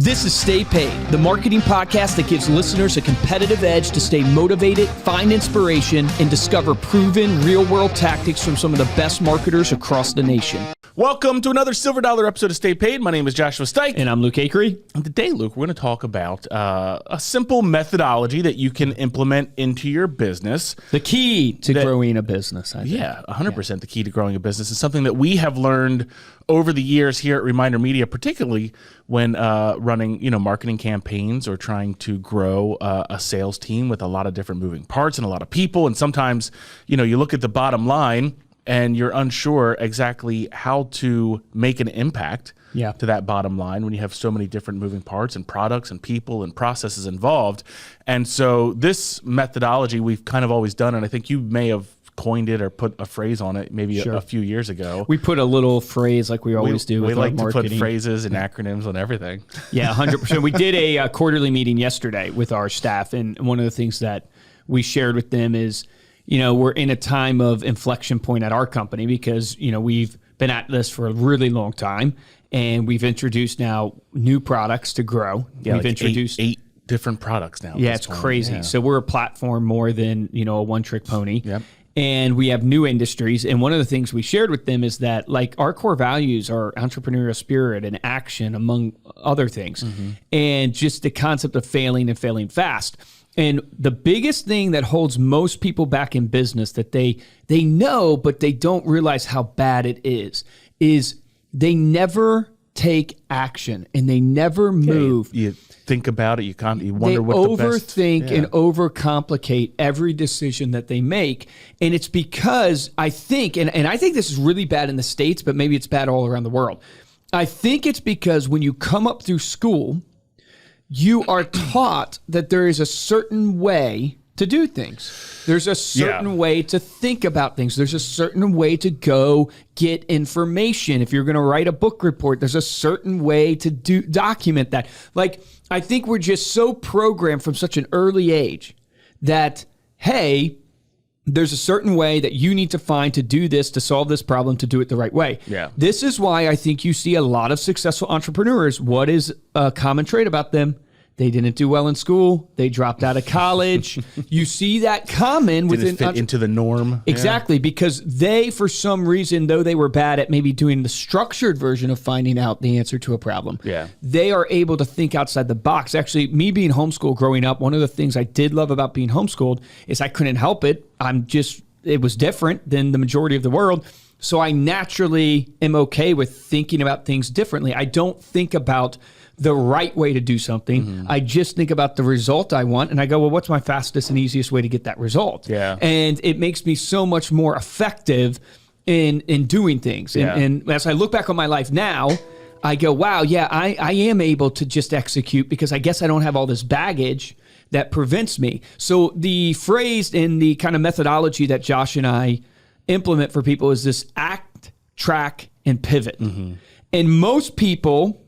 This is Stay Paid, the marketing podcast that gives listeners a competitive edge to stay motivated, find inspiration, and discover proven real-world tactics from some of the best marketers across the nation. Welcome to another Silver Dollar episode of Stay Paid. My name is Joshua Stike. And I'm Luke Akery. And today, Luke, we're going to talk about a simple methodology that you can implement into your business. The key to growing a business, I think. Yeah, 100% the key to growing a business is something that we have learned over the years here at Reminder Media, particularly when running, marketing campaigns or trying to grow a sales team with a lot of different moving parts and a lot of people. And sometimes, you look at the bottom line and you're unsure exactly how to make an impact to that bottom line when you have so many different moving parts and products and people and processes involved. And so this methodology we've kind of always done, and I think you may have coined it or put a phrase on it maybe a few years ago. We put a little phrase like we always do with our marketing. We like to put phrases and acronyms on everything. Yeah, 100%. We did a quarterly meeting yesterday with our staff, and one of the things that we shared with them is, we're in a time of inflection point at our company because, we've been at this for a really long time, and we've introduced now new products to grow. Yeah, we've introduced eight different products now. Yeah, it's crazy. Yeah. So we're a platform more than, a one-trick pony. Yep. And we have new industries. And one of the things we shared with them is that, our core values are entrepreneurial spirit and action, among other things. Mm-hmm. And just the concept of failing and failing fast. And the biggest thing that holds most people back in business that they know, but they don't realize how bad it is they never take action and they never move. You think about it, you wonder what the best... They overthink and overcomplicate every decision that they make. And it's because I think, and I think this is really bad in the States, but maybe it's bad all around the world. I think it's because when you come up through school, you are taught that there is a certain way to do things. There's a certain way to think about things. There's a certain way to go get information. If you're going to write a book report, there's a certain way to document that. I think we're just so programmed from such an early age that, hey, there's a certain way that you need to find to do this, to solve this problem, to do it the right way. Yeah. This is why I think you see a lot of successful entrepreneurs. What is a common trait about them? They didn't do well in school. They dropped out of college. You see that common within... Didn't fit into the norm. Exactly, because they, for some reason, though they were bad at maybe doing the structured version of finding out the answer to a problem, they are able to think outside the box. Actually, me being homeschooled growing up, one of the things I did love about being homeschooled is I couldn't help it. It was different than the majority of the world. So I naturally am okay with thinking about things differently. I don't think about the right way to do something. Mm-hmm. I just think about the result I want, and I go, well, what's my fastest and easiest way to get that result? Yeah. And it makes me so much more effective in doing things. Yeah. And as I look back on my life now, I go, wow, I am able to just execute because I guess I don't have all this baggage that prevents me. So the phrase and the kind of methodology that Josh and I implement for people is this act, track, and pivot. Mm-hmm. And most people,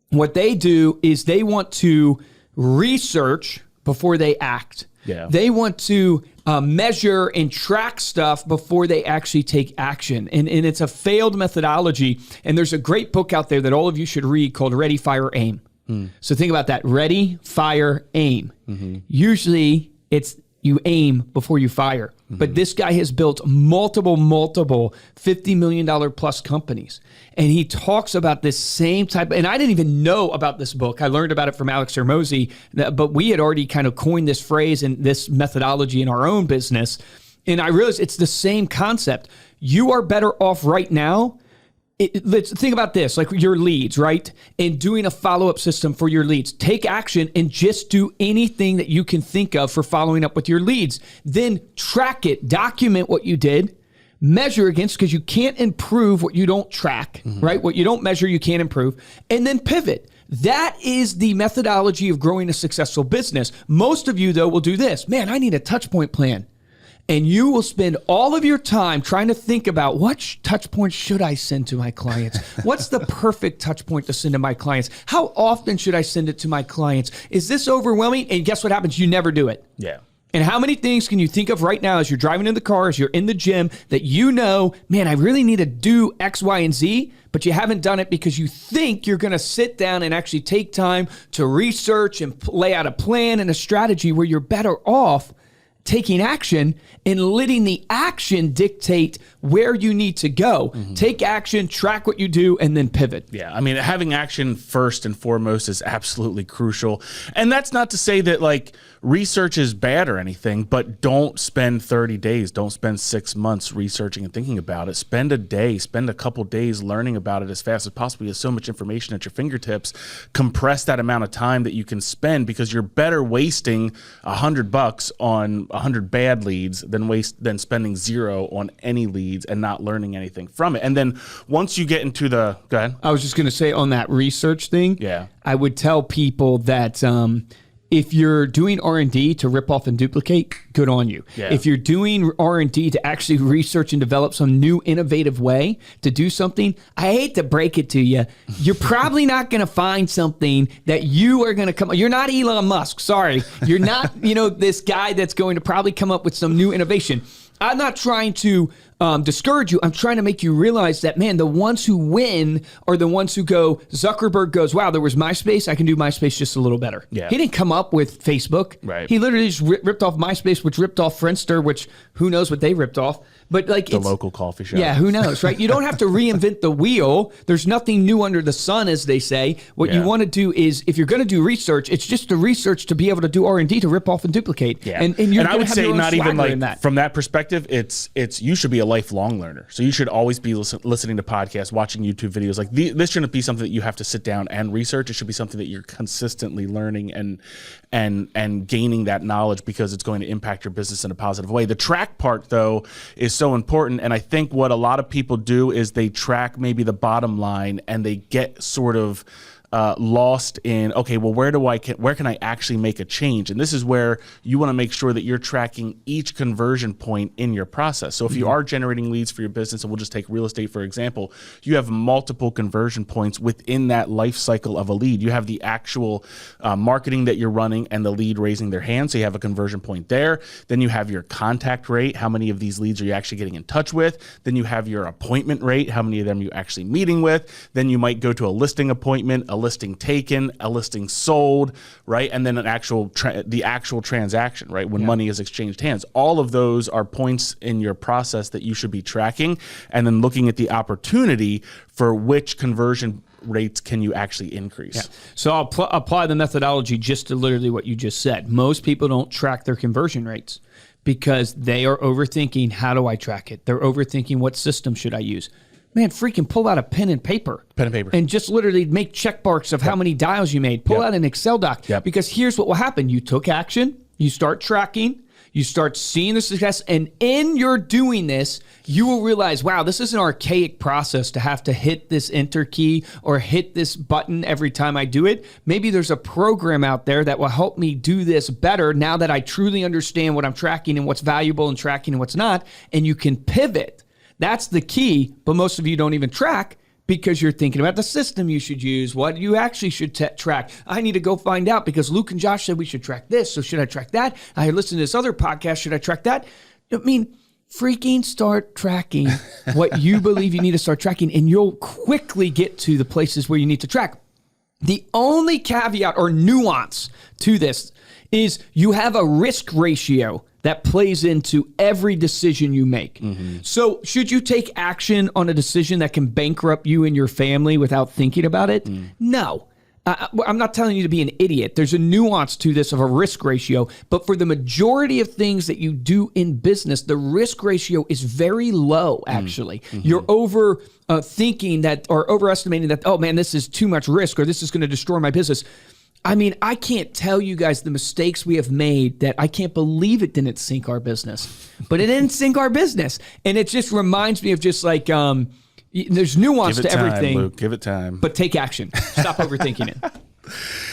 what they do is they want to research before they act. Yeah. They want to measure and track stuff before they actually take action. And it's a failed methodology. And there's a great book out there that all of you should read called Ready, Fire, Aim. So think about that. Ready, fire, aim. Mm-hmm. Usually it's you aim before you fire. Mm-hmm. But this guy has built multiple $50 million plus companies. And he talks about this same type. And I didn't even know about this book. I learned about it from Alex Hermosi. But we had already kind of coined this phrase and this methodology in our own business. And I realized it's the same concept. You are better off right now. Let's think about this, like your leads, right? And doing a follow-up system for your leads. Take action and just do anything that you can think of for following up with your leads. Then track it, document what you did, measure against, because you can't improve what you don't track, right? What you don't measure, you can't improve. And then pivot. That is the methodology of growing a successful business. Most of you, though, will do this. Man, I need a touch point plan. And you will spend all of your time trying to think about what touch points should I send to my clients? What's the perfect touch point to send to my clients? How often should I send it to my clients? Is this overwhelming? And guess what happens? You never do it. Yeah. And how many things can you think of right now as you're driving in the car, as you're in the gym, that you know, man, I really need to do X, Y, and Z, but you haven't done it because you think you're going to sit down and actually take time to research and lay out a plan and a strategy where you're better off taking action and letting the action dictate where you need to go. Take action, track what you do, and then pivot. Yeah, I mean, having action first and foremost is absolutely crucial. And that's not to say that like research is bad or anything, but don't spend 30 days, don't spend 6 months researching and thinking about it. Spend a day, spend a couple days learning about it as fast as possible. You have so much information at your fingertips. Compress that amount of time that you can spend, because you're better wasting $100 on 100 bad leads than spending zero on any leads and not learning anything from it. And then once you get into go ahead. I was just going to say on that research thing, I would tell people that if you're doing R&D to rip off and duplicate, good on you. Yeah. If you're doing R&D to actually research and develop some new innovative way to do something, I hate to break it to you, you're probably not going to find something that you are going to come. You're not Elon Musk. Sorry. You're not, this guy that's going to probably come up with some new innovation. I'm not trying to discourage you. I'm trying to make you realize that, man, the ones who win are the ones who go, Zuckerberg goes, wow, there was MySpace. I can do MySpace just a little better. Yeah. He didn't come up with Facebook. Right. He literally just ripped off MySpace, which ripped off Friendster, which who knows what they ripped off. But like the local coffee shop. Yeah, who knows, right? You don't have to reinvent the wheel. There's nothing new under the sun, as they say. What you want to do is, if you're going to do research, it's just the research to be able to do R&D to rip off and duplicate. Yeah. And I would say not even like from that perspective, it's you should be a lifelong learner. So you should always be listening to podcasts, watching YouTube videos. Like this shouldn't be something that you have to sit down and research. It should be something that you're consistently learning and gaining that knowledge, because it's going to impact your business in a positive way. The track part, though, is so important. And I think what a lot of people do is they track maybe the bottom line, and they get sort of lost in, okay, well, where can I actually make a change? And this is where you want to make sure that you're tracking each conversion point in your process. So if you are generating leads for your business, and we'll just take real estate, for example, you have multiple conversion points within that life cycle of a lead. You have the actual marketing that you're running and the lead raising their hand. So you have a conversion point there. Then you have your contact rate. How many of these leads are you actually getting in touch with? Then you have your appointment rate. How many of them are you actually meeting with? Then you might go to a listing appointment, a listing taken, a listing sold, right? And then the actual transaction, right? When money is exchanged hands. All of those are points in your process that you should be tracking, and then looking at the opportunity for which conversion rates can you actually increase. Yeah. So I'll apply the methodology just to literally what you just said. Most people don't track their conversion rates because they are overthinking, how do I track it? They're overthinking, what system should I use? Man, freaking pull out a pen and paper. And just literally make check marks of how many dials you made. Pull out an Excel doc. Because here's what will happen. You took action. You start tracking. You start seeing the success. And in your doing this, you will realize, wow, this is an archaic process to have to hit this enter key or hit this button every time I do it. Maybe there's a program out there that will help me do this better now that I truly understand what I'm tracking and what's valuable in tracking and what's not. And you can pivot. That's the key, but most of you don't even track because you're thinking about the system you should use, what you actually should track. I need to go find out because Luke and Josh said we should track this, so should I track that? I listened to this other podcast, should I track that? I mean, freaking start tracking what you believe you need to start tracking, and you'll quickly get to the places where you need to track. The only caveat or nuance to this is you have a risk ratio that plays into every decision you make. So should you take action on a decision that can bankrupt you and your family without thinking about it? No. I'm not telling you to be an idiot. There's a nuance to this of a risk ratio, but for the majority of things that you do in business, the risk ratio is very low, actually. You're thinking that or overestimating that, oh man, this is too much risk or this is going to destroy my business. I mean, I can't tell you guys the mistakes we have made that I can't believe it didn't sink our business. But it didn't sink our business. And it just reminds me of just like, there's nuance to everything. Luke, give it time. But take action. Stop overthinking it.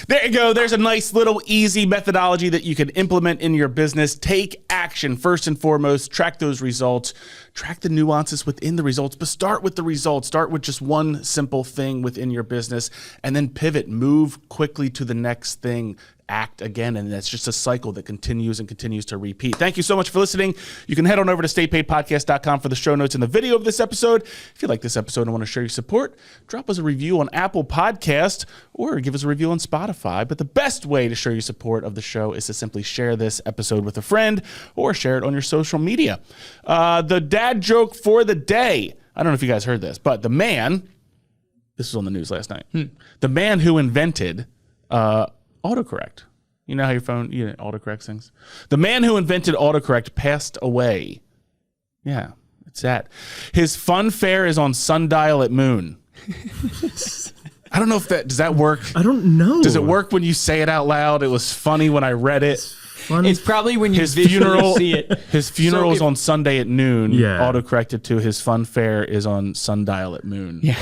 There you go. There's a nice little easy methodology that you can implement in your business. Take action first and foremost. Track those results. Track the nuances within the results, but start with the results. Start with just one simple thing within your business and then pivot. Move quickly to the next thing. act again, and that's just a cycle that continues and continues to repeat. Thank you so much for listening. You can head on over to staypaidpodcast.com for the show notes and the video of this episode. If you like this episode and want to show your support, drop us a review on Apple Podcast or give us a review on Spotify. But the best way to show your support of the show is to simply share this episode with a friend or share it on your social media. The dad joke for the day. I don't know if you guys heard this, but this was on the news last night. The man who invented autocorrect. You know how your phone autocorrects things? The man who invented autocorrect passed away. Yeah, it's that. His fun fair is on sundial at Moon. I don't know if does that work? I don't know. Does it work when you say it out loud? It was funny when I read it. It's probably when you His funeral see it. His funeral is on Sunday at noon. Yeah. Autocorrected to his fun fair is on sundial at Moon. Yeah.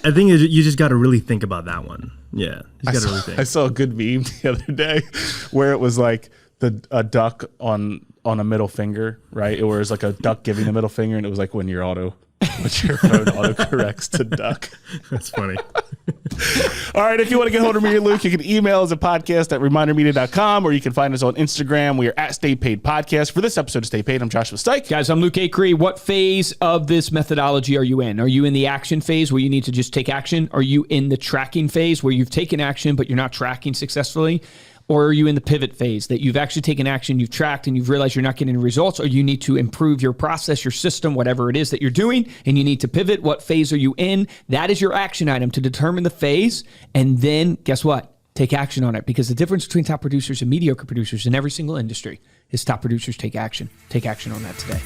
I think you just got to really think about that one. Yeah. You got to really think. I saw a good meme the other day where it was like a duck on a middle finger, right? It was like a duck giving the middle finger, and it was like when your phone autocorrects to duck. That's funny. All right, if you want to get hold of me or Luke, you can email us at podcast@remindermedia.com, or you can find us on Instagram. We are at Stay Paid Podcast. For this episode of Stay Paid, I'm Joshua Stike. Guys, I'm Luke Acree. What phase of this methodology are you in? Are you in the action phase where you need to just take action? Are you in the tracking phase where you've taken action but you're not tracking successfully? Or are you in the pivot phase that you've actually taken action, you've tracked, and you've realized you're not getting results, or you need to improve your process, your system, whatever it is that you're doing, and you need to pivot? What phase are you in? That is your action item to determine the phase, and then guess what? Take action on it, because the difference between top producers and mediocre producers in every single industry is top producers take action. Take action on that today.